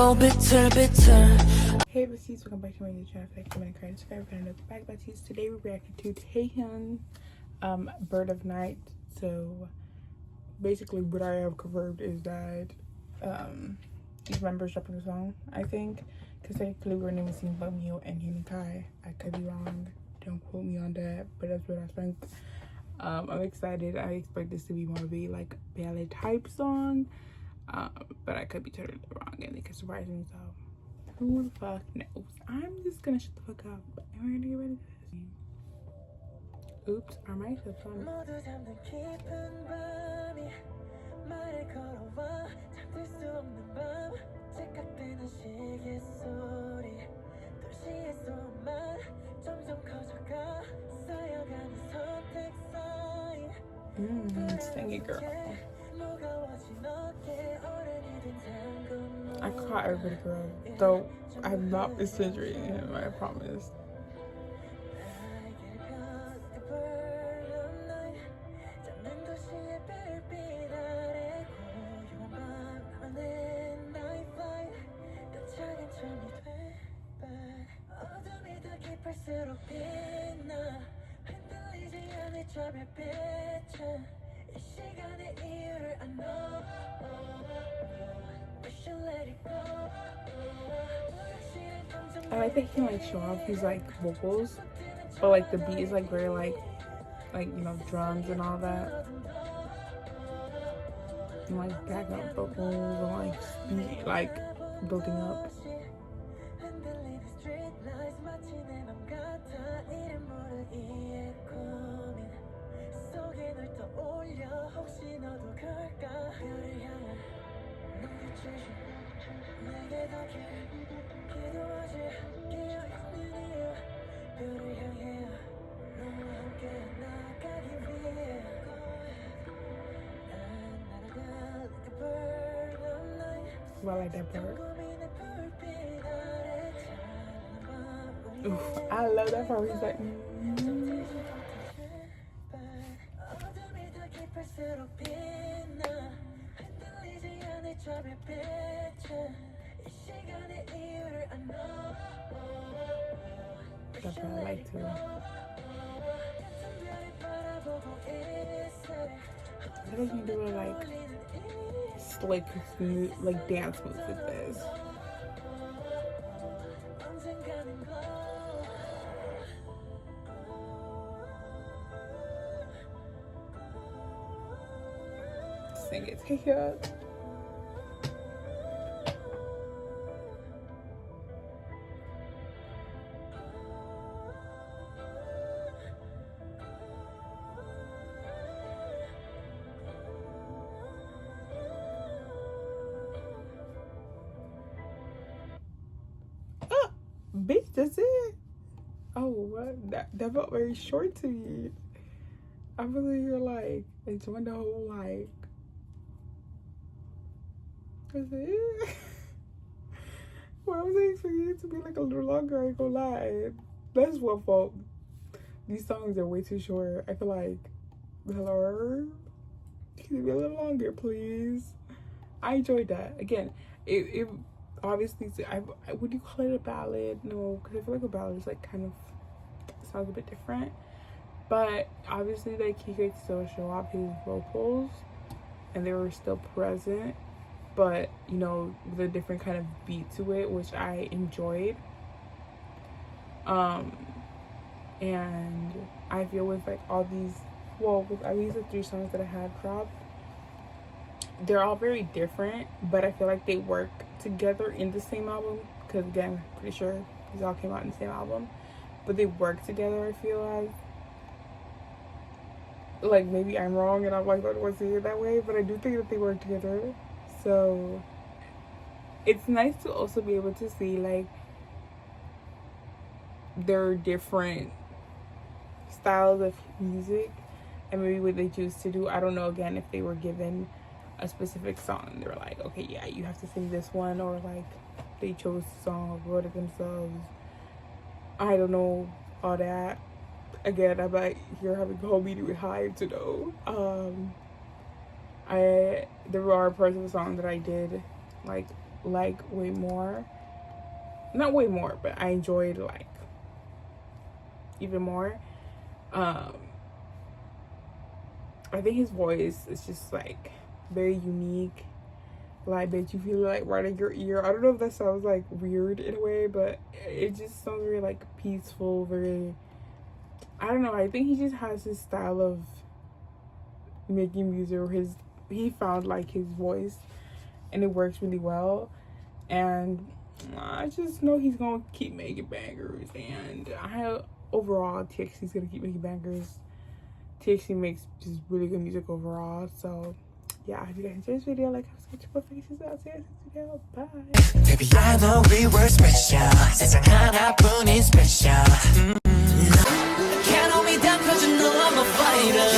Hey besties, welcome back to my new channel. Thanks for subscribing. Subscribe for another back besties. Today we're reacting to TAEHYUN, Bird of Night. So basically what I have confirmed is that these members dropping a song, I think, because technically we're naming Bumio and Hunikai. I could be wrong, don't quote me on that, but that's what I think. I'm excited. I expect this to be more of a like ballad type song, but I could be totally wrong and they could surprise me, so who the fuck knows. I'm just gonna shut the fuck up and we're gonna get ready for this. Oops, our mic is on. Sing it, girl. I caught everybody, girl. Though I'm not exaggerating him, I promise. I like that he can like show off his like vocals, but like the beat is like very like you know, drums and all that, and like background vocals and like speed, like building up. I like that part. Oof, I love that part. He's like, That's what I like too. I think you do it like slick, smooth, like dance moves with this. Sing it, take it up. Bitch, that's it. Oh, what? That felt very short to me. I really you're like enjoying the whole like. That's it. Well, I was expecting it to be like a little longer. I ain't gonna lie. That's what fault. These songs are way too short. I feel like, hello, can it be a little longer, please? I enjoyed that. Again, it obviously, would you call it a ballad? No, because I feel like a ballad is like kind of sounds a bit different. But obviously, like he could still show off his vocals, and they were still present. But you know, with a different kind of beat to it, which I enjoyed. And I feel with like all these, well, with at least the 3 songs that I had dropped, they're all very different, but I feel like they work together in the same album, because again, I'm pretty sure these all came out in the same album, but they work together. I feel like maybe I'm wrong and I'm like not going to see it that way, but I do think that they work together. So it's nice to also be able to see like their different styles of music and maybe what they choose to do. I don't know, again, if they were given a specific song, they were like, okay, yeah, you have to sing this one, or like they chose the song or wrote it themselves. I don't know all that. Again, I'm like here having a whole meeting with Hive to know. There are parts of the song that I did like like way more. Not way more, but I enjoyed like even more. I think his voice is just like very unique. Like that you feel like right in your ear. I don't know if that sounds like weird in a way, but it just sounds very like peaceful, very, I don't know, I think he just has his style of making music, or he found like his voice and it works really well. And I just know he's gonna keep making bangers, and overall TXT's gonna keep making bangers. TXT makes just really good music overall. So yeah, if you guys enjoyed this video, like, subscribe to my faces. I'll see you next video. Bye. Baby, I know we were special. 세상 하나뿐인 special. Can't hold me down 'cause you know I'm a fighter.